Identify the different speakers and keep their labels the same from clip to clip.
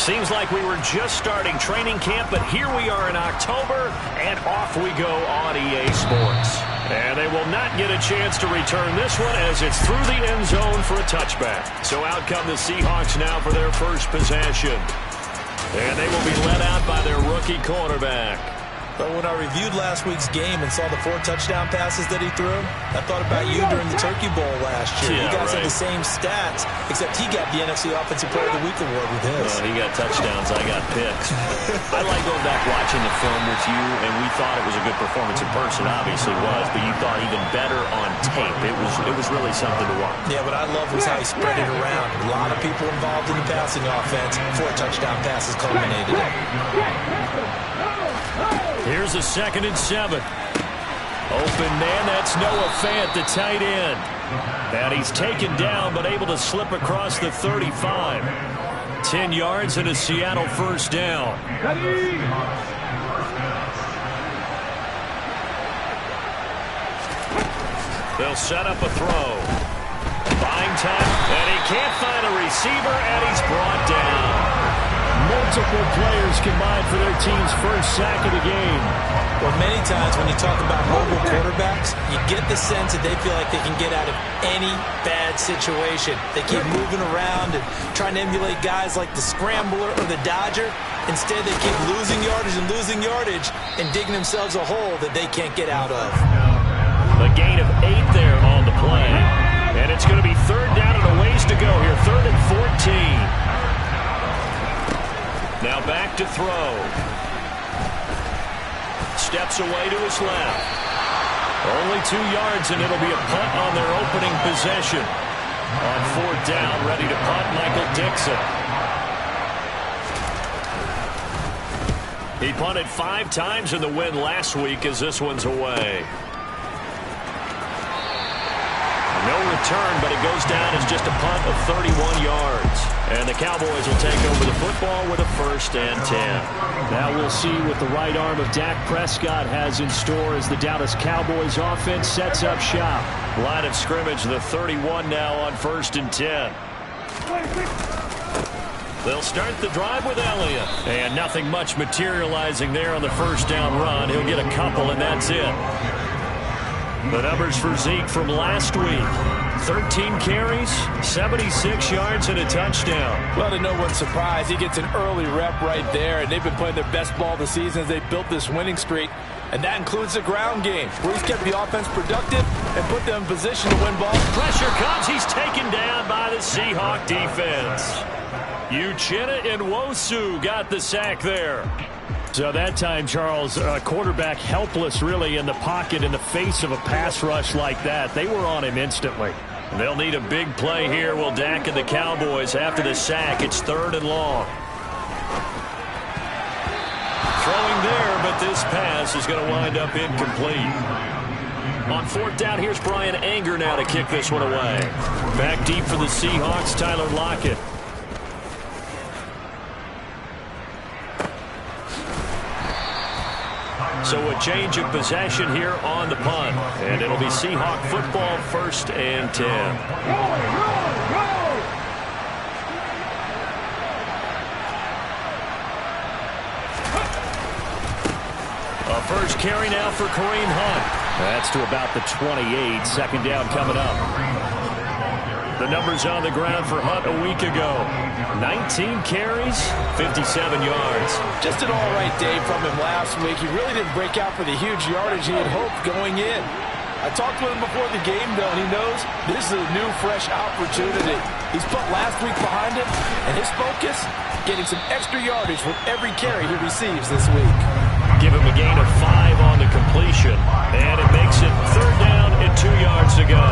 Speaker 1: Seems like we were just starting training camp, but here we are in October, and off we go on EA Sports. And they will not get a chance to return this one as it's through the end zone for a touchback. So out come the Seahawks now for their first possession. And they will be led out by their rookie quarterback.
Speaker 2: But when I reviewed last week's game and saw the 4 touchdown passes that he threw, I thought about you during the Turkey Bowl last year.
Speaker 1: Yeah,
Speaker 2: you guys
Speaker 1: right.
Speaker 2: had the same stats, except he got the NFC Offensive Player of the Week award with his.
Speaker 1: Well, he got touchdowns, I got picks. I like going back watching the film with you, and we thought it was a good performance in person. Obviously was, but you thought even better on tape. It was really something to watch.
Speaker 2: Yeah, what I love was how he spread it around. A lot of people involved in the passing offense. 4 touchdown passes culminated it.
Speaker 1: Here's a 2nd and 7. Open man, that's Noah Fant, the tight end. And he's taken down, but able to slip across the 35. 10 yards and a Seattle first down. They'll set up a throw. Buying time, and he can't find a receiver, and he's brought down. Multiple players combined for their team's first sack of the game.
Speaker 2: Well, many times when you talk about mobile quarterbacks, you get the sense that they feel like they can get out of any bad situation. They keep moving around and trying to emulate guys like the Scrambler or the Dodger. Instead, they keep losing yardage and digging themselves a hole that they can't get out of.
Speaker 1: A gain of 8 there on the play. And it's going to be 3rd down and a ways to go here. 3rd and 14. Now back to throw. Steps away to his left. Only 2 yards, and it'll be a punt on their opening possession. On 4th down, ready to punt, Michael Dixon. He punted 5 times in the win last week as this one's away. No return, but it goes down as just a punt of 31 yards. And the Cowboys will take over the football with a 1st and 10.
Speaker 3: Now we'll see what the right arm of Dak Prescott has in store as the Dallas Cowboys offense sets up shop.
Speaker 1: Line of scrimmage, the 31 now on 1st and 10. They'll start the drive with Elliott. And nothing much materializing there on the 1st down run. He'll get a couple, and that's it. The numbers for Zeke from last week. 13 carries, 76 yards, and a touchdown.
Speaker 4: Well, to no one's surprise, he gets an early rep right there, and they've been playing their best ball this season as they built this winning streak. And that includes the ground game, where he's kept the offense productive and put them in position to win balls.
Speaker 1: Pressure comes. He's taken down by the Seahawk defense. Uchenna Nwosu got the sack there.
Speaker 3: So that time, Charles, quarterback helpless really in the pocket in the face of a pass rush like that. They were on him instantly.
Speaker 1: They'll need a big play here, will Dak and the Cowboys. After the sack, it's 3rd and long. Throwing there, but this pass is going to wind up incomplete. On 4th down, here's Brian Anger now to kick this one away. Back deep for the Seahawks, Tyler Lockett. So a change of possession here on the punt. And it'll be Seahawk football, 1st and 10. A first carry now for Kareem Hunt.
Speaker 3: That's to about the 28. 2nd down coming up.
Speaker 1: The numbers on the ground for Hunt a week ago. 19 carries, 57 yards.
Speaker 4: Just an all-right day from him last week. He really didn't break out for the huge yardage he had hoped going in. I talked to him before the game, though, and he knows this is a new, fresh opportunity. He's put last week behind him, and his focus, getting some extra yardage with every carry he receives this week.
Speaker 1: Give him a gain of 5 on the completion, and it makes it 3rd down and 2 yards to go.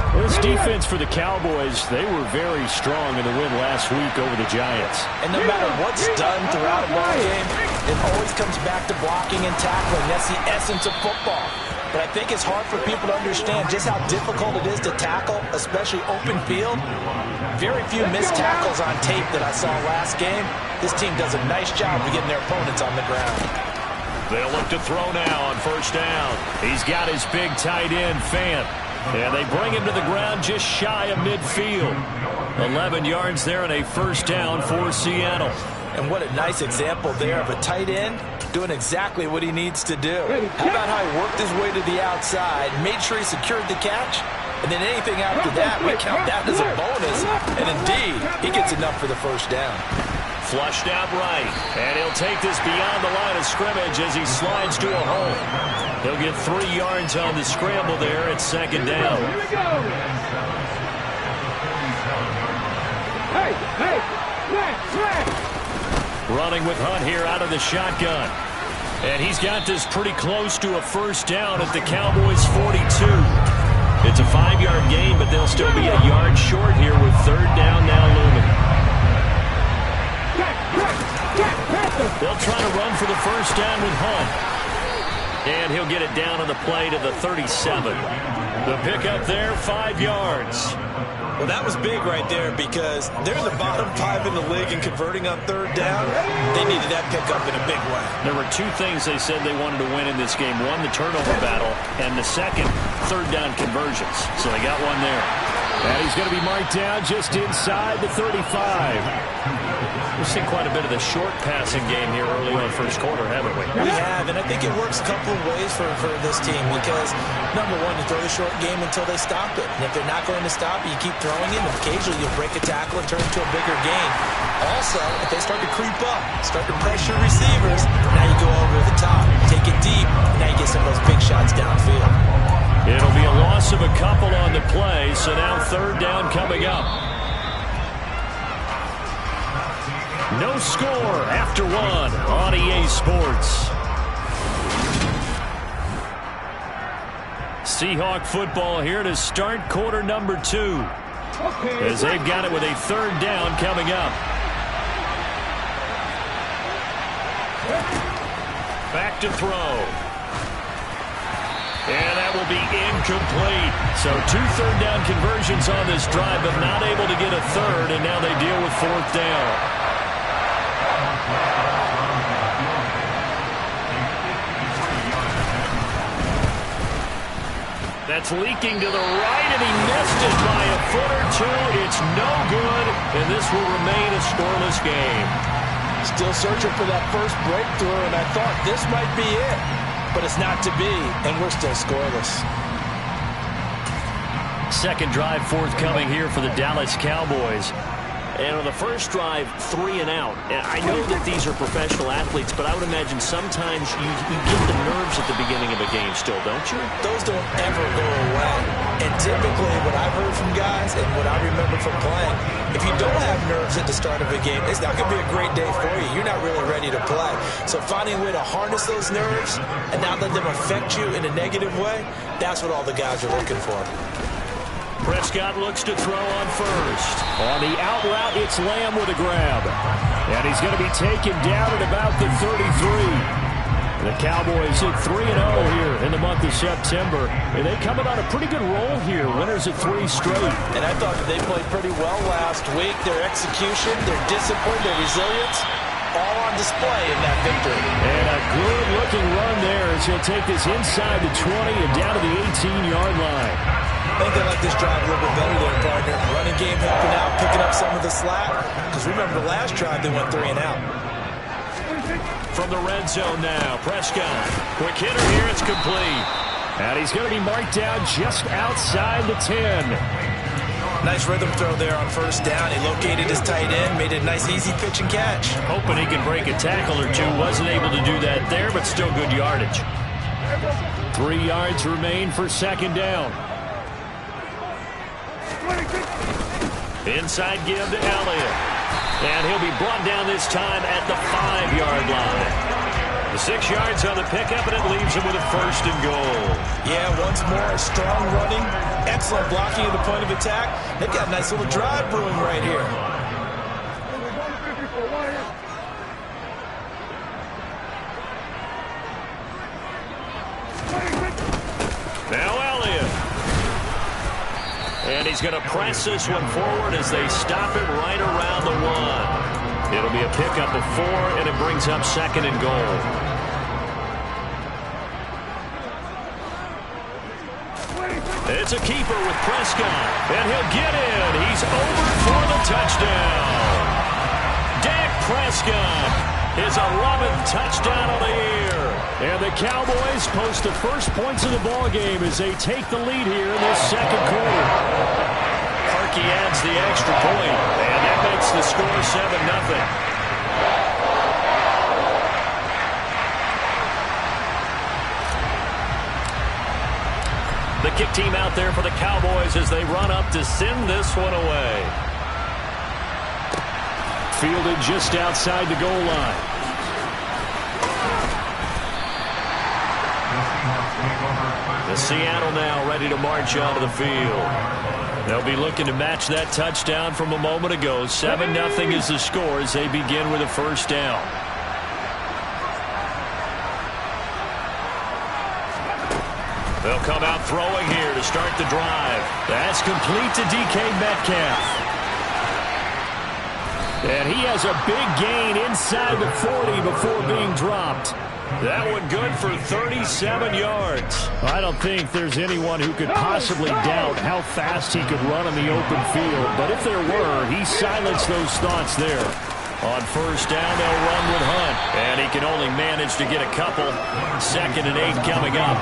Speaker 3: Well, this defense for the Cowboys, they were very strong in the win last week over the Giants.
Speaker 2: And no matter what's done throughout a ball game, it always comes back to blocking and tackling. That's the essence of football. But I think it's hard for people to understand just how difficult it is to tackle, especially open field. Very few missed tackles on tape that I saw last game. This team does a nice job of getting their opponents on the ground.
Speaker 1: They'll look to throw now on 1st down. He's got his big tight end, Fant.
Speaker 3: And they bring him to the ground just shy of midfield. 11 yards there and a first down for Seattle.
Speaker 2: And what a nice example there of a tight end doing exactly what he needs to do. How about how he worked his way to the outside, made sure he secured the catch, and then anything after that, we count that as a bonus. And indeed, he gets enough for the first down.
Speaker 3: Flushed out right, and he'll take this beyond the line of scrimmage as he slides to a hole. He'll get 3 yards on the scramble there at second down.
Speaker 5: Here we go. Hey, slash.
Speaker 3: Running with Hunt here out of the shotgun. And he's got this pretty close to a first down at the Cowboys' 42. It's a 5-yard gain, but they'll still be a yard short here with third down now looming. They'll try to run for the first down with Hunt. And he'll get it down on the play to the 37. The pickup there, 5 yards.
Speaker 2: Well, that was big right there because they're the bottom 5 in the league in converting on third down. They needed that pickup in a big way.
Speaker 3: There were 2 things they said they wanted to win in this game. One, the turnover battle, and the second, third down conversions. So they got one there. And he's going to be marked down just inside the 35. We've seen quite a bit of the short passing game here early on first quarter, haven't we?
Speaker 2: We have, and I think it works a couple of ways for this team because, number one, you throw the short game until they stop it. And if they're not going to stop it, you keep throwing it, and occasionally you'll break a tackle and turn it to a bigger gain. Also, if they start to creep up, start to pressure receivers, now you go over the top, take it deep, and now you get some of those big shots downfield.
Speaker 3: It'll be a loss of a couple on the play, so now third down coming up. No score after 1 on EA Sports. Seahawk football here to start quarter number 2. As they've got it with a third down coming up. Back to throw. And that will be incomplete. So 2 third-down conversions on this drive, but not able to get a third, and now they deal with fourth down. That's leaking to the right, and he missed it by a foot or 2. It's no good, and this will remain a scoreless game.
Speaker 2: Still searching for that first breakthrough, and I thought this might be it. But it's not to be, and we're still scoreless.
Speaker 3: Second drive forthcoming here for the Dallas Cowboys. And on the first drive, 3 and out. And I know that these are professional athletes, but I would imagine sometimes you get the nerves at the beginning of a game still, don't you?
Speaker 2: Those don't ever go away. And typically what I've heard from guys and what I remember from playing, if you don't have nerves at the start of a game, it's not going to be a great day for you. You're not really ready to play. So finding a way to harness those nerves and not let them affect you in a negative way, that's what all the guys are looking for.
Speaker 3: Prescott looks to throw on first. On the out route, it's Lamb with a grab. And he's going to be taken down at about the 33. The Cowboys hit 3-0 here in the month of September. And they coming on a pretty good roll here. Winners of 3 straight.
Speaker 2: And I thought that they played pretty well last week. Their execution, their discipline, their resilience, all on display in that victory.
Speaker 3: And a good-looking run there as he'll take this inside the 20 and down to the 18-yard line.
Speaker 2: I think they like this drive a little bit better there, partner. Running game helping out, picking up some of the slack. Because remember the last drive, they went 3 and out.
Speaker 3: From the red zone now, Prescott. Quick hitter here, it's complete. And he's going to be marked down just outside the 10.
Speaker 2: Nice rhythm throw there on first down. He located his tight end, made it a nice easy pitch and catch.
Speaker 3: Hoping he can break a tackle or 2. Wasn't able to do that there, but still good yardage. 3 yards remain for second down. Inside give to Elliott. And he'll be brought down this time at the 5-yard line. The 6 yards on the pickup, and it leaves him with a first and goal.
Speaker 2: Yeah, once more, strong running, excellent blocking at the point of attack. They've got a nice little drive brewing right here.
Speaker 3: Now Elliott. And he's going to press this one forward as they stop it right around the 1. It'll be a pickup of 4, and it brings up second and goal.
Speaker 1: It's a keeper with Prescott. And he'll get in. He's over for the touchdown. Dak Prescott, his 11th touchdown of the year. And the Cowboys post the first points of the ballgame as they take the lead here in this second quarter. Harkey adds the extra point, and that makes the score 7-0. The kick team out there for the Cowboys as they run up to send this one away.
Speaker 3: Fielded just outside the goal line.
Speaker 1: The Seattle now ready to march onto the field. They'll be looking to match that touchdown from a moment ago. 7-0 is the score as they begin with a first down. They'll come out throwing here to start the drive. That's complete to DK Metcalf.
Speaker 3: And he has a big gain inside the 40 before being dropped.
Speaker 1: That one good for 37 yards.
Speaker 3: I don't think there's anyone who could possibly doubt how fast he could run on the open field. But if there were, he silenced those thoughts there.
Speaker 1: On first down, they'll run with Hunt. And he can only manage to get a couple. 2nd and 8 coming up.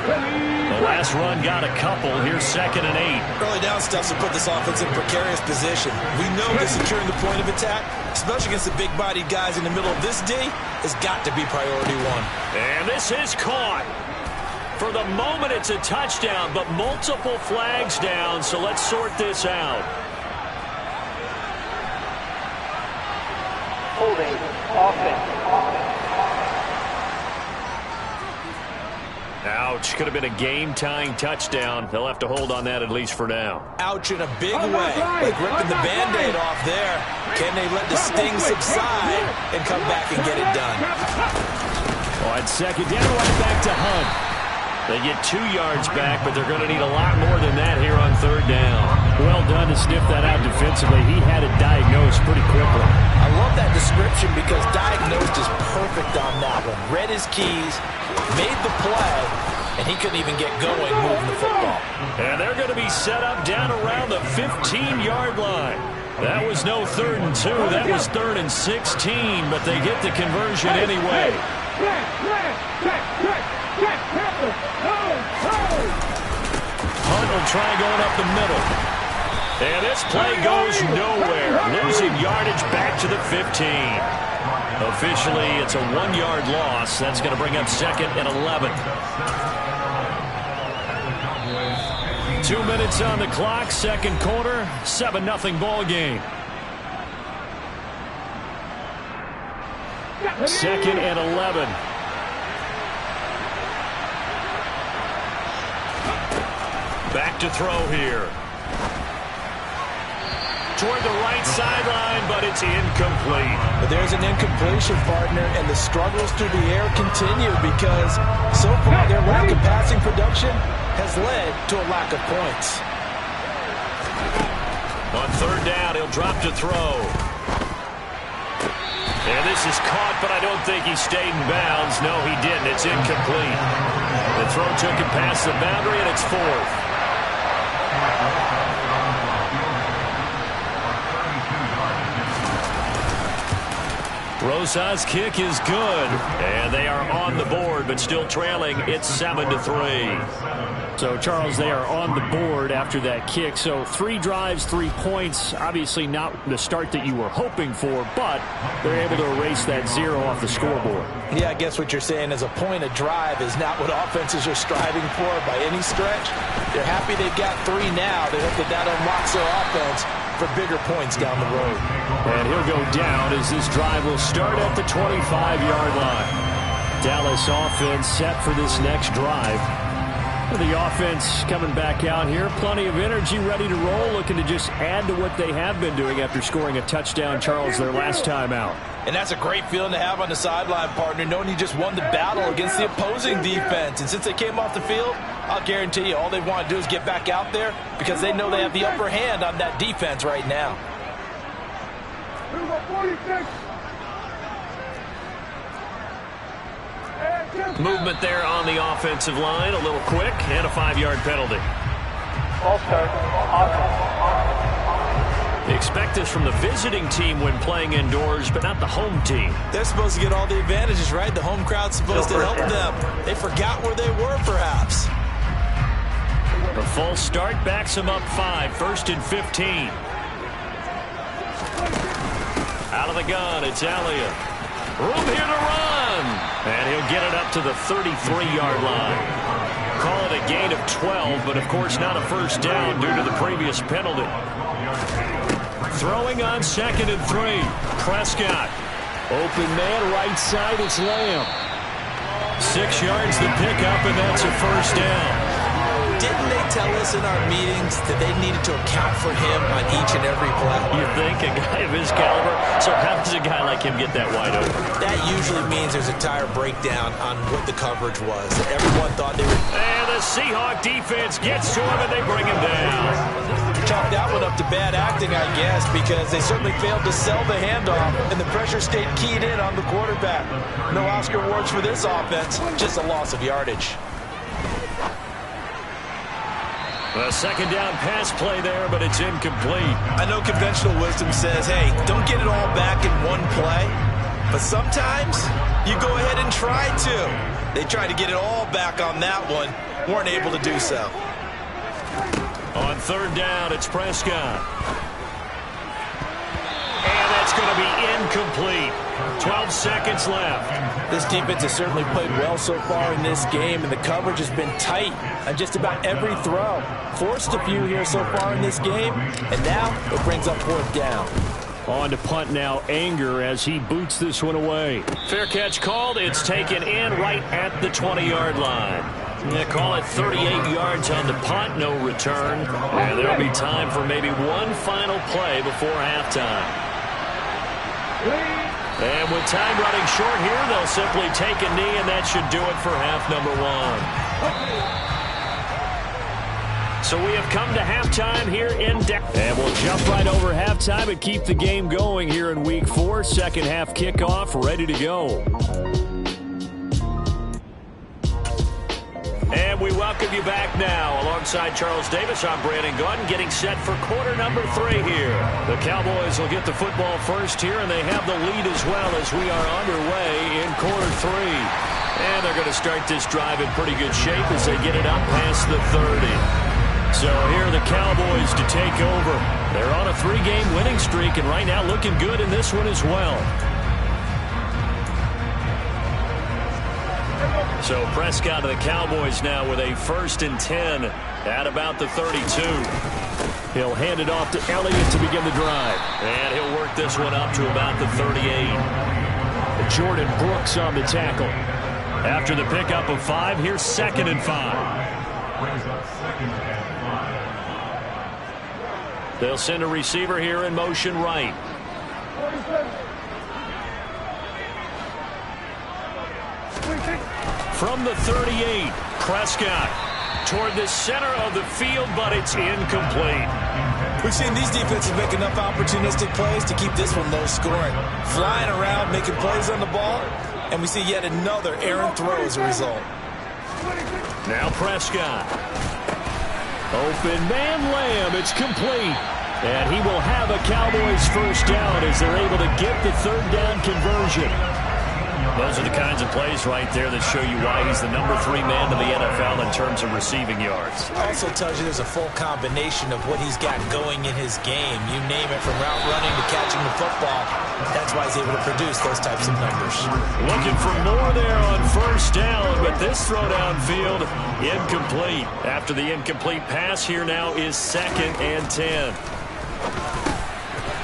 Speaker 1: The last run got a couple. Here's 2nd and 8.
Speaker 2: Early down stuff to put this offense in precarious position. We know that securing the point of attack, especially against the big-bodied guys in the middle of this D, has got to be priority one.
Speaker 1: And this is caught. For the moment, it's a touchdown, but multiple flags down, so let's sort this out.
Speaker 5: Holding offense.
Speaker 1: Ouch. Could have been a game-tying touchdown. They'll have to hold on that at least for now.
Speaker 2: Ouch in a big way. Like ripping the Band-Aid off there. Can they let the sting subside and come back and get it done?
Speaker 3: On second down, right back to Hunt.
Speaker 1: They get 2 yards back, but they're going to need a lot more than that here on third down.
Speaker 3: Well done to sniff that out defensively. He had it diagnosed pretty quickly.
Speaker 2: I love that description because diagnosed is perfect on that one. Read his keys, made the play, and he couldn't even get going moving the football.
Speaker 1: And they're going to be set up down around the 15-yard line. That was no 3rd and 2. That was 3rd and 16, but they get the conversion anyway. Hunt will try going up the middle. And this play goes nowhere. Losing yardage back to the 15. Officially, it's a 1-yard loss. That's going to bring up 2nd and 11.
Speaker 3: 2 minutes on the clock, second quarter, 7-0 ball game. 2nd and 11.
Speaker 1: Back to throw here. Toward the right sideline, but it's incomplete.
Speaker 2: But there's an incompletion, partner, and the struggles through the air continue because so far their lack of passing production has led to a lack of points.
Speaker 1: On third down, he'll drop to throw. And this is caught, but I don't think he stayed in bounds. No, he didn't. It's incomplete. The throw took him past the boundary, and it's 4th. Rosa's kick is good, and they are on the board, but still trailing. It's 7-3.
Speaker 3: So, Charles, they are on the board after that kick. So 3 drives, 3 points. Obviously not the start that you were hoping for, but they're able to erase that 0 off the scoreboard.
Speaker 2: Yeah, I guess what you're saying is a point of drive is not what offenses are striving for by any stretch. They're happy they've got 3 now. They hope that unlocks their offense for bigger points down the road.
Speaker 3: And he'll go down as this drive will start at the 25-yard line. Dallas offense set for this next drive. The offense coming back out here. Plenty of energy, ready to roll, looking to just add to what they have been doing after scoring a touchdown, Charles, their last time out.
Speaker 2: And that's a great feeling to have on the sideline, partner, knowing you just won the battle against the opposing defense. And since they came off the field, I'll guarantee you all they want to do is get back out there because they know they have the upper hand on that defense right now.
Speaker 1: Movement there on the offensive line, a little quick, and a 5-yard penalty.
Speaker 5: False start. Offense.
Speaker 1: They expect this from the visiting team when playing indoors, but not the home team.
Speaker 2: They're supposed to get all the advantages, right? The home crowd's supposed to help them. They forgot where they were, perhaps.
Speaker 1: The false start backs him up 5, 1st and 15. Out of the gun, it's Elliott. Room here to run. And he'll get it up to the 33-yard line. Call it a gain of 12, but of course not a first down due to the previous penalty. Throwing on 2nd and 3. Prescott.
Speaker 3: Open man, right side, it's Lamb.
Speaker 1: 6 yards the pickup, and that's a first down.
Speaker 2: Didn't they tell us in our meetings that they needed to account for him on each and every play?
Speaker 1: You think a guy of his caliber? So how does a guy like him get that wide open?
Speaker 2: That usually means there's a tire breakdown on what the coverage was. Everyone thought they were...
Speaker 1: And the Seahawk defense gets to him, and they bring him down.
Speaker 2: Chalk that one up to bad acting, I guess, because they certainly failed to sell the handoff, and the pressure stayed keyed in on the quarterback. No Oscar awards for this offense, just a loss of yardage.
Speaker 1: A second down pass play there, but it's incomplete.
Speaker 2: I know conventional wisdom says, hey, don't get it all back in one play, but sometimes you go ahead and try to. They tried to get it all back on that one, weren't able to do so.
Speaker 1: On 3rd down, it's Prescott. And that's going to be incomplete. 12 seconds left.
Speaker 4: This defense has certainly played well so far in this game, and the coverage has been tight on just about every throw. Forced a few here so far in this game, and now it brings up 4th down.
Speaker 3: On to punt now, Anger as he boots this one away.
Speaker 1: Fair catch called. It's taken in right at the 20-yard line. They call it 38 yards on the punt, no return. And there'll be time for maybe one final play before halftime. And with time running short here, they'll simply take a knee, and that should do it for half number 1. So we have come to halftime here in Dallas.
Speaker 3: And we'll jump right over halftime and keep the game going here in Week 4. Second half kickoff, ready to go.
Speaker 1: And we welcome you back now. Alongside Charles Davis, I'm Brandon Gunn, getting set for quarter number 3 here. The Cowboys will get the football first here, and they have the lead as well as we are underway in quarter 3. And they're going to start this drive in pretty good shape as they get it up past the 30. So here are the Cowboys to take over. They're on a 3-game winning streak, and right now looking good in this one as well. So Prescott of the Cowboys now with a 1st and 10 at about the 32.
Speaker 3: He'll hand it off to Elliott to begin the drive.
Speaker 1: And he'll work this one up to about the 38.
Speaker 3: Jordan Brooks on the tackle.
Speaker 1: After the pickup of 5, here's 2nd and 5. They'll send a receiver here in motion right. From the 38, Prescott toward the center of the field, but it's incomplete.
Speaker 2: We've seen these defenses make enough opportunistic plays to keep this one low scoring. Flying around, making plays on the ball, and we see yet another errant throw as a result.
Speaker 1: Now Prescott.
Speaker 3: Open man Lamb, it's complete. And he will have a Cowboys first down as they're able to get the 3rd down conversion.
Speaker 1: Those are the kinds of plays right there that show you why he's the number 3 man in the NFL in terms of receiving yards.
Speaker 2: Also tells you there's a full combination of what he's got going in his game. You name it, from route running to catching the football. That's why he's able to produce those types of numbers.
Speaker 1: Looking for more there on 1st down, but this throw downfield incomplete. After the incomplete pass, here now is 2nd and 10.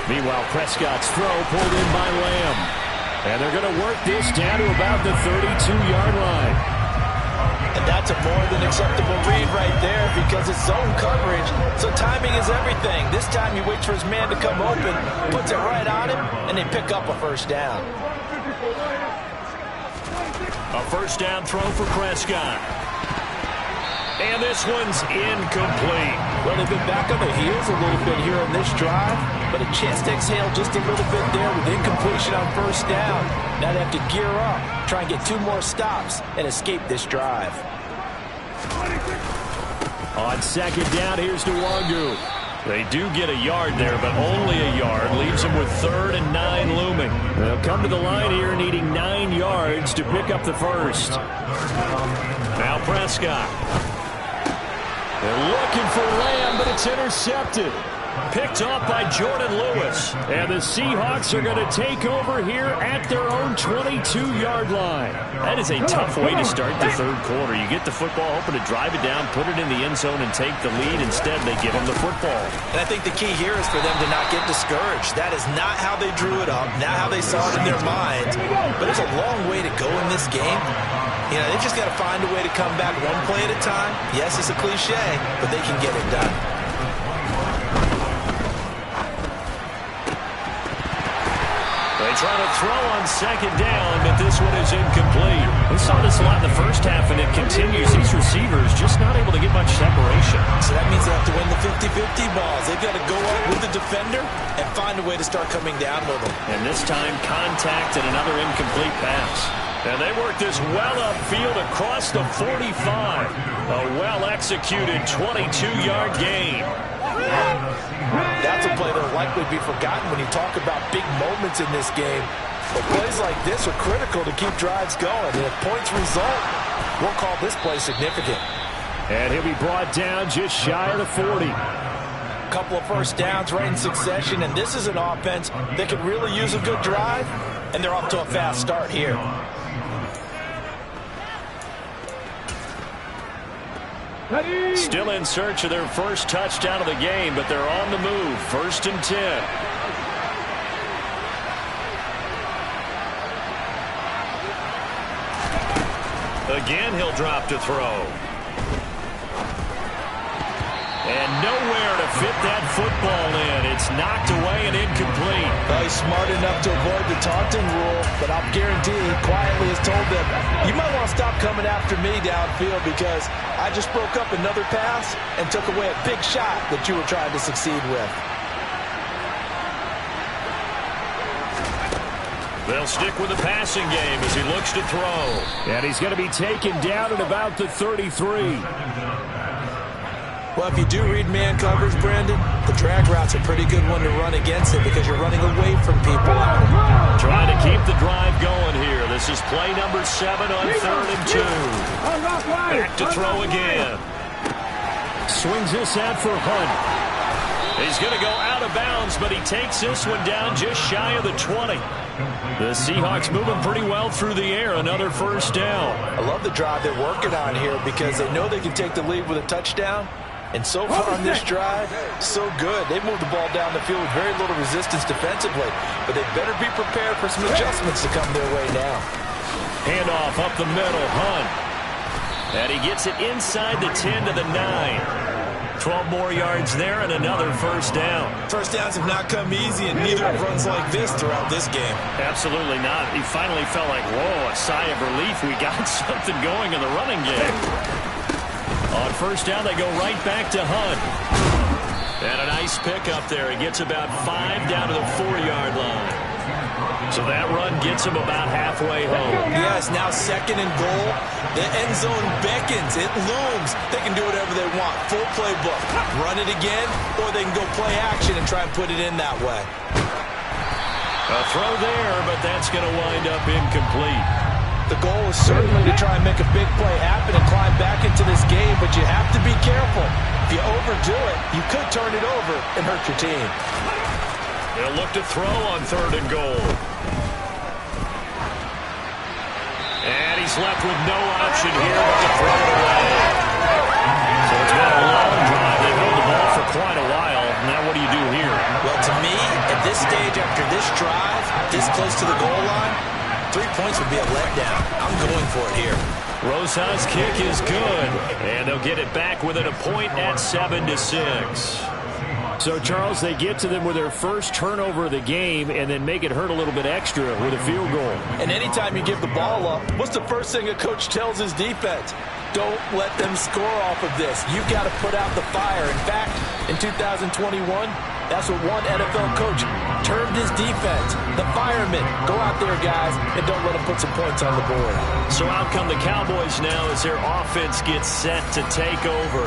Speaker 3: Meanwhile, Prescott's throw pulled in by Lamb. And they're going to work this down to about the 32-yard line.
Speaker 2: And that's a more than acceptable read right there because it's zone coverage, so timing is everything. This time he waits for his man to come open, puts it right on him, and they pick up a 1st down.
Speaker 1: A 1st down throw for Prescott. And this one's incomplete.
Speaker 4: Well, they've been back on their heels a little bit here on this drive, but a chance to exhale just a little bit there with incompletion on 1st down. Now they have to gear up, try and get 2 more stops, and escape this drive.
Speaker 3: On second down, here's Nwangu. They do get a yard there, but only a yard. Leaves them with 3rd and 9 looming. They'll come to the line here needing 9 yards to pick up the first. Now Prescott. They're looking for Lamb, but it's intercepted. Picked off by Jordan Lewis. And the Seahawks are going to take over here at their own 22-yard line.
Speaker 1: That is a tough way to start the third quarter. You get the football, hoping to drive it down, put it in the end zone, and take the lead. Instead, they give them the football.
Speaker 2: And I think the key here is for them to not get discouraged. That is not how they drew it up, not how they saw it in their minds. But there's a long way to go in this game. You know, they've just got to find a way to come back one play at a time. Yes, it's a cliche, but they can get it done.
Speaker 1: Trying to throw on second down, but this one is incomplete. We saw this a lot in the first half, and it continues. These receivers just not able to get much separation.
Speaker 2: So that means they have to win the 50-50 balls. They've got to go up with the defender and find a way to start coming down with them.
Speaker 1: And this time, contact and another incomplete pass. And they work this well upfield across the 45. A well-executed 22-yard gain.
Speaker 2: That's a play that will likely be forgotten when you talk about big moments in this game. But plays like this are critical to keep drives going. And if points result, we'll call this play significant.
Speaker 3: And he'll be brought down just shy of the 40.
Speaker 2: A couple of first downs right in succession, and this is an offense that could really use a good drive, and they're off to a fast start here.
Speaker 1: Still in search of their first touchdown of the game, but they're on the move. 1st and 10. Again, he'll drop to throw. And nowhere to fit that football in. It's knocked away and incomplete.
Speaker 2: Well, he's smart enough to avoid the taunting rule, but I'll guarantee he quietly has told them, you might want to stop coming after me downfield because I just broke up another pass and took away a big shot that you were trying to succeed with.
Speaker 1: They'll stick with the passing game as he looks to throw.
Speaker 3: And he's going to be taken down at about the 33.
Speaker 2: Well, if you do read man coverage, Brandon, the drag route's a pretty good one to run against it because you're running away from people.
Speaker 1: Trying to keep the drive going here. This is play number 7 on 3rd and 2. Back to throw again.
Speaker 3: Swings this out for Hunt.
Speaker 1: He's going to go out of bounds, but he takes this one down just shy of the 20. The Seahawks moving pretty well through the air. Another first down.
Speaker 2: I love the drive they're working on here because they know they can take the lead with a touchdown. And so far on this drive, so good. They've moved the ball down the field with very little resistance defensively. But they better be prepared for some adjustments to come their way now.
Speaker 1: Handoff up the middle, Hunt. And he gets it inside the 10 to the 9. 12 more yards there and another first down.
Speaker 2: First downs have not come easy, and neither have runs like this throughout this game.
Speaker 1: Absolutely not. He finally felt like, whoa, a sigh of relief. We got something going in the running game. On first down, they go right back to Hunt. And a nice pickup there. He gets about 5 down to the 4-yard line. So that run gets him about halfway home.
Speaker 2: Yes, now 2nd and goal. The end zone beckons. It looms. They can do whatever they want. Full playbook. Run it again, or they can go play action and try and put it in that way.
Speaker 1: A throw there, but that's going to wind up incomplete.
Speaker 2: The goal is certainly to try and make a big play happen and climb back into this game, but you have to be careful. If you overdo it, you could turn it over and hurt your team.
Speaker 1: They'll look to throw on 3rd and goal. And he's left with no option here but to throw it away. So it's been a long drive. They've held the ball for quite a while. Now what do you do here?
Speaker 2: Well, to me, at this stage after this drive, this close to the goal line, 3 points would be a letdown. I'm going for it here.
Speaker 1: Rosa's kick is good. And they'll get it back within a point at 7-6.
Speaker 3: So, Charles, they get to them with their first turnover of the game and then make it hurt a little bit extra with a field goal.
Speaker 2: And anytime you give the ball up, what's the first thing a coach tells his defense? Don't let them score off of this. You've got to put out the fire. In fact, in 2021, that's what one NFL coach termed his defense. The firemen. Go out there, guys, and don't let them put some points on the board.
Speaker 1: So out come the Cowboys now as their offense gets set to take over.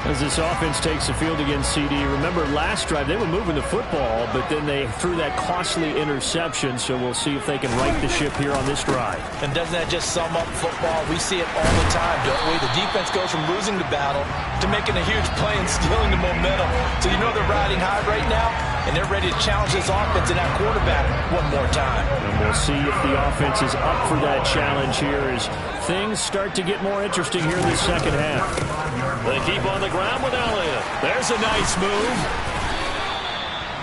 Speaker 3: As this offense takes the field against CD, remember last drive they were moving the football, but then they threw that costly interception, so we'll see if they can right the ship here on this drive.
Speaker 2: And doesn't that just sum up football? We see it all the time, don't we? The defense goes from losing the battle to making a huge play and stealing the momentum. So you know they're riding high right now, and they're ready to challenge this offense and that quarterback one more time.
Speaker 3: And we'll see if the offense is up for that challenge here as things start to get more interesting here in the second half.
Speaker 1: They keep on the ground with Elliott. There's a nice move.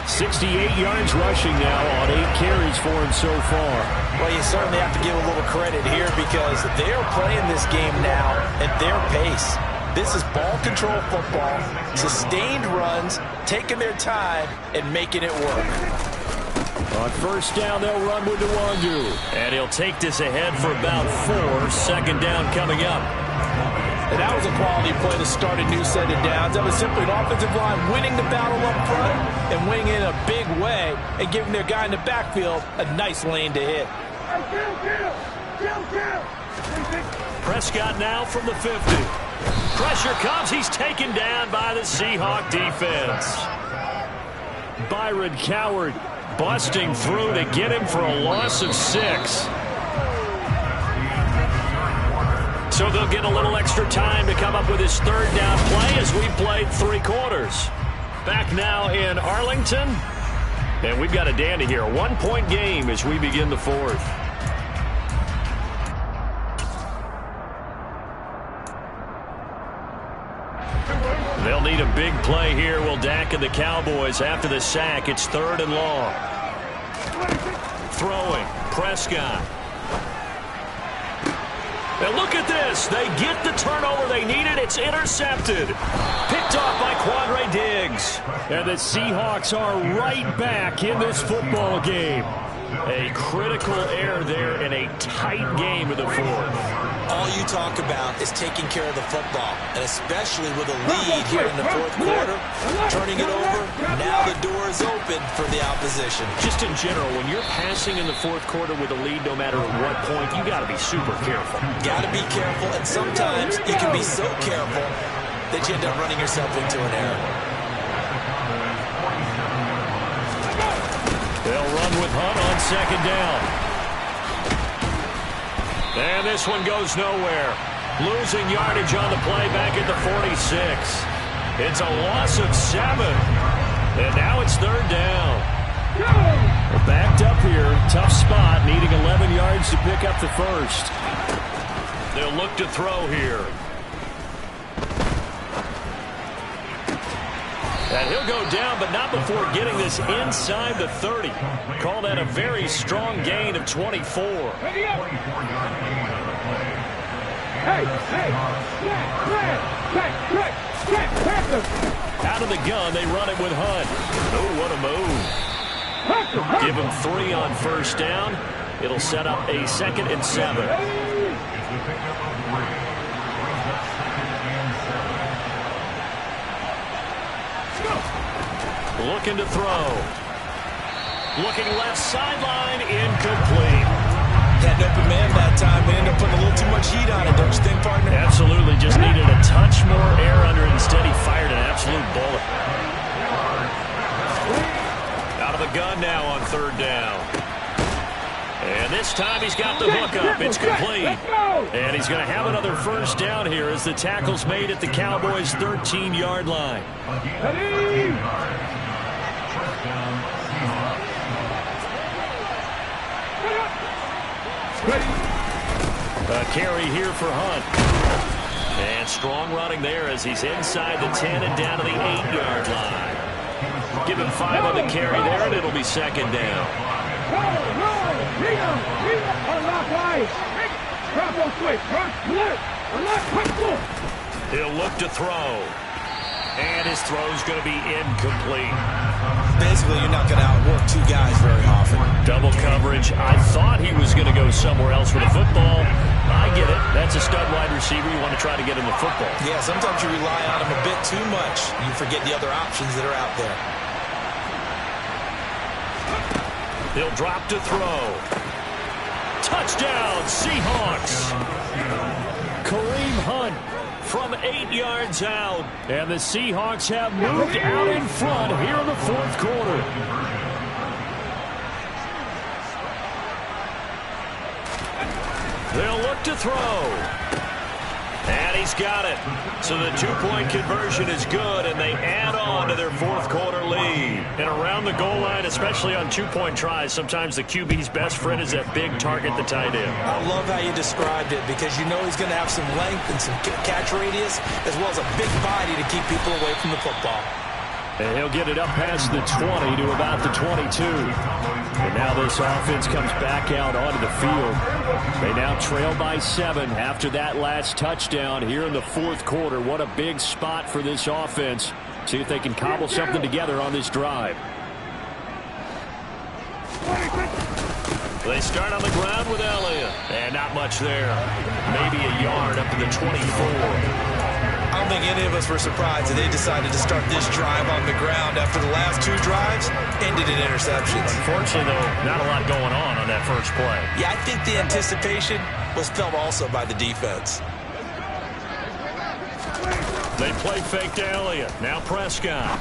Speaker 3: 68 yards rushing now on 8 carries for him so far.
Speaker 2: Well, you certainly have to give a little credit here because they're playing this game now at their pace. This is ball control football, sustained runs, taking their time and making it work.
Speaker 3: On first down, they'll run with Nwangu.
Speaker 1: And he'll take this ahead for about 4. Second down coming up.
Speaker 2: And that was a quality play to start a new set of downs. That was simply an offensive line winning the battle up front and winning in a big way and giving their guy in the backfield a nice lane to hit.
Speaker 1: Prescott now from the 50. Pressure comes. He's taken down by the Seahawk defense.
Speaker 3: Byron Coward busting through to get him for a loss of 6.
Speaker 1: So they'll get a little extra time to come up with his third down play as we played 3 quarters. Back now in Arlington. And we've got a dandy here. 1-point game as we begin the 4th. They'll need a big play here, will Dak and the Cowboys after the sack. It's 3rd and long. Throwing. Prescott. And look at this. They get the turnover they needed. It's intercepted. Picked off by Quandre Diggs.
Speaker 3: And the Seahawks are right back in this football game.
Speaker 1: A critical error there in a tight game in the 4th.
Speaker 2: All you talk about is taking care of the football, and especially with a lead here in the 4th quarter, turning it over, now the door is open for the opposition.
Speaker 1: Just in general, when you're passing in the 4th quarter with a lead, no matter at what point, you got to be super careful.
Speaker 2: Got to be careful, and sometimes you can be so careful that you end up running yourself into an error.
Speaker 1: They'll run with Hunt on 2nd down. And this one goes nowhere. Losing yardage on the play back at the 46. It's a loss of 7. And now it's 3rd down.
Speaker 3: Well, backed up here. Tough spot. Needing 11 yards to pick up the first.
Speaker 1: They'll look to throw here. And he'll go down, but not before getting this inside the 30. Call that a very strong gain of 24. Out of the gun, they run it with Hunt. Oh, what a move. Give him 3 on first down. It'll set up a 2nd and 7. Looking to throw. Looking left sideline, incomplete.
Speaker 2: Had an open man that time. They ended up putting a little too much heat on it, don't you think, partner?
Speaker 1: Absolutely. Just needed a touch more air under it. Instead, he fired an absolute bullet. Out of the gun now on 3rd down. And this time he's got the hook up. It's complete. And he's going to have another first down here as the tackle's made at the Cowboys' 13-yard line. A carry here for Hunt. And strong running there as he's inside the 10 and down to the 8-yard line. Give him 5 on the carry there, and it'll be 2nd down. He'll look to throw. And his throw's going to be incomplete.
Speaker 2: Basically, you're not going to outwork 2 guys very often.
Speaker 1: Double coverage. I thought he was going to go somewhere else with the football. I get it. That's a stud wide receiver. You want to try to get him the football.
Speaker 2: Yeah, sometimes you rely on him a bit too much. You forget the other options that are out there.
Speaker 1: He'll drop to throw. Touchdown, Seahawks.
Speaker 3: Kareem Hunt from 8 yards out. And the Seahawks have moved out in front here in the fourth quarter. They'll look to throw. And he's got it. So the two-point conversion is good, and they add on to their fourth quarter lead. And around the goal line, especially on two-point tries, sometimes the QB's best friend is that big target, the tight end.
Speaker 2: I love how you described it because you know he's going to have some length and some catch radius as well as a big body to keep people away from the football.
Speaker 3: And he'll get it up past the 20 to about the 22. And now this offense comes back out onto the field. They now trail by 7 after that last touchdown here in the fourth quarter. What a big spot for this offense. See if they can cobble something together on this drive.
Speaker 1: They start on the ground with Elliott. And not much there. Maybe a yard up to the 24.
Speaker 2: I don't think any of us were surprised that they decided to start this drive on the ground after the last 2 drives ended in interceptions.
Speaker 1: Unfortunately, though, not a lot going on that first play.
Speaker 2: Yeah, I think the anticipation was felt also by the defense.
Speaker 1: They play fake to Elliott. Now Prescott.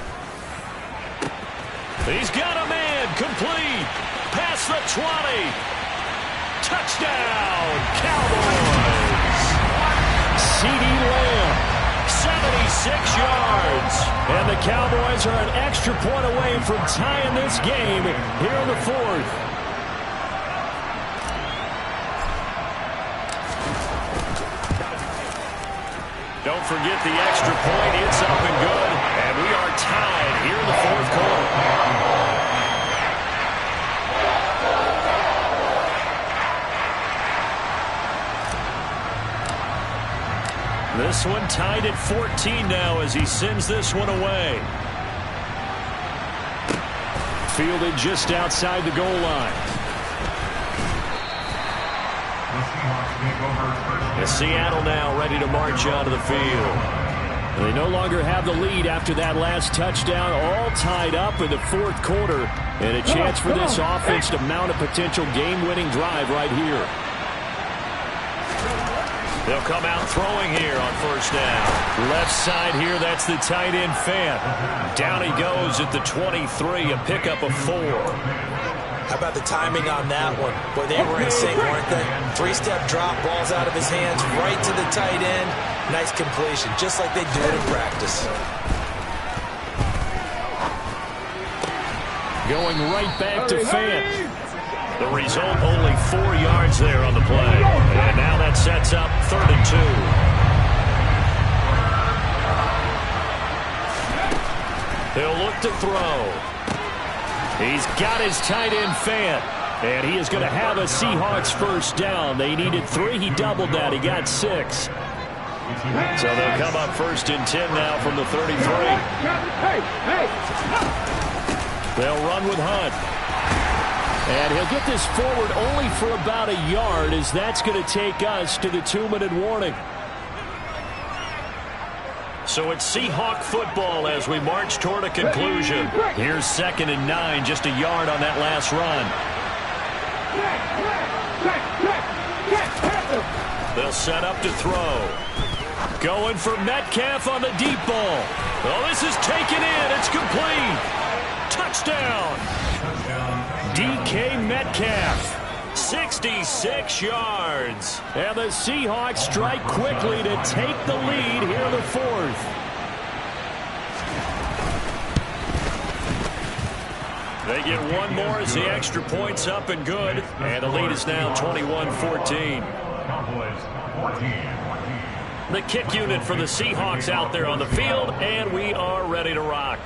Speaker 1: He's got a man. Complete. Past the 20. Touchdown, Cowboys.
Speaker 3: CeeDee Lamb.
Speaker 1: 76 yards.
Speaker 3: And the Cowboys are an extra point away from tying this game here in the fourth.
Speaker 1: Don't forget the extra point. It's up and good. And we are tied here in the fourth quarter. This one tied at 14 now as he sends this one away.
Speaker 3: Fielded just outside the goal line.
Speaker 1: And Seattle now ready to march onto the field.
Speaker 3: They no longer have the lead after that last touchdown, all tied up in the fourth quarter. And a chance for this offense to mount a potential game-winning drive right here.
Speaker 1: They'll come out throwing here on first down. Left side here, that's the tight end Fant. Down he goes at the 23, a pickup of 4.
Speaker 2: How about the timing on that one? Boy, they were in sync, weren't they? 3-step drop, balls out of his hands, right to the tight end. Nice completion, just like they do it in practice.
Speaker 3: Going right back to Fant.
Speaker 1: The result, only 4 yards there on the play. And now that sets up 3rd and 2. He'll look to throw.
Speaker 3: He's got his tight end Fant. And he is going to have a Seahawks first down. They needed 3. He doubled that. He got 6.
Speaker 1: So they'll come up 1st and 10 now from the 33.
Speaker 3: They'll run with Hunt. And he'll get this forward only for about a yard, as that's going to take us to the 2-minute warning.
Speaker 1: So it's Seahawk football as we march toward a conclusion. Here's 2nd and 9, just a yard on that last run. They'll set up to throw. Going for Metcalf on the deep ball. Oh, this is taken in. It's complete. Touchdown. DK Metcalf, 66 yards.
Speaker 3: And the Seahawks strike quickly to take the lead here in the fourth.
Speaker 1: They get one more as the extra point's up and good. And the lead is now 21-14. The kick unit for the Seahawks out there on the field, and we are ready to rock.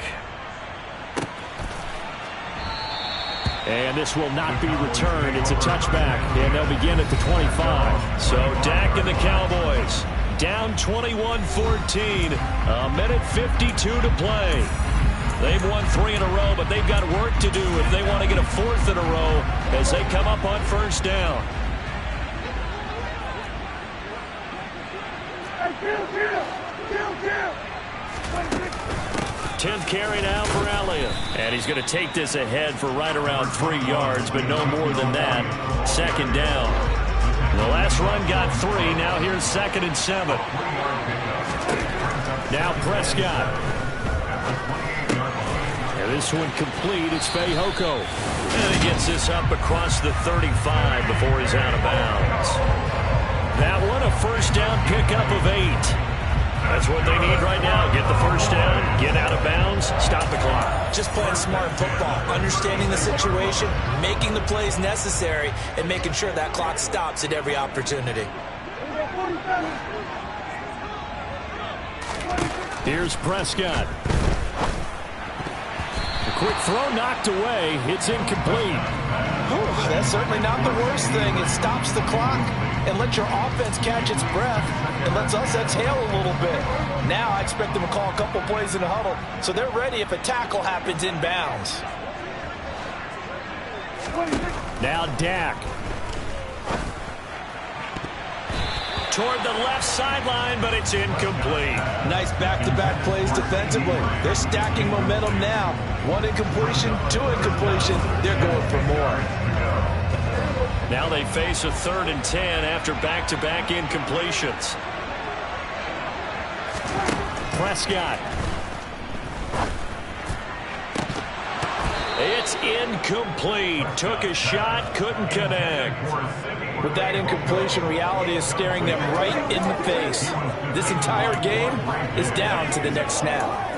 Speaker 3: And this will not be returned. It's a touchback, and they'll begin at the 25.
Speaker 1: So Dak and the Cowboys down 21-14. A minute 52 to play. They've won 3 in a row, but they've got work to do if they want to get a 4th in a row as they come up on first down. 10th carry now for Elliott. And he's going to take this ahead for right around 3 yards, but no more than that. 2nd down.
Speaker 3: The last run got 3. Now here's 2nd and 7. Now Prescott. And this one complete. It's Fehoko. And he gets this up across the 35 before he's out of bounds. That one a first down pickup of 8. That's what they need right now. Get the first down, get out of bounds, stop the clock.
Speaker 2: Just playing smart football, understanding the situation, making the plays necessary, and making sure that clock stops at every opportunity.
Speaker 3: Here's Prescott. A quick throw knocked away. It's incomplete.
Speaker 2: That's certainly not the worst thing. It stops the clock and lets your offense catch its breath and lets us exhale a little bit. Now I expect them to call a couple plays in the huddle so they're ready if a tackle happens inbounds.
Speaker 3: Now Dak. Toward the left sideline, but it's incomplete.
Speaker 2: Nice back-to-back plays defensively. They're stacking momentum now. 1 incompletion, 2 incompletion. They're going for more.
Speaker 3: Now they face a 3rd and 10 after back-to-back incompletions. Prescott. It's incomplete. Took a shot, couldn't connect.
Speaker 2: With that incompletion, reality is staring them right in the face. This entire game is down to the next snap.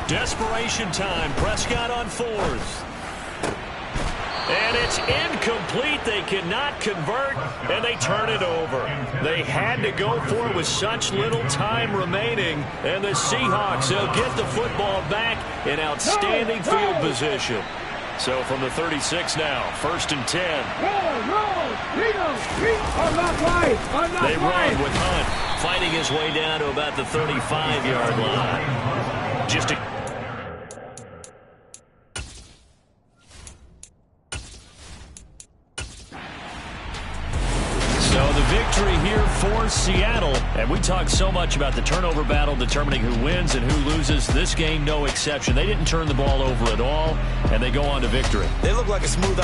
Speaker 3: Desperation time. Prescott on 4th. And it's incomplete. They cannot convert, and they turn it over. They had to go for it with such little time remaining. And the Seahawks, they'll get the football back in outstanding field position. So from the 36 now, 1st and 10. They run with Hunt, fighting his way down to about the 35-yard line. Just a victory here for Seattle. And we talked so much about the turnover battle determining who wins and who loses. This game, no exception. They didn't turn the ball over at all, and they go on to victory.
Speaker 2: They look like a smooth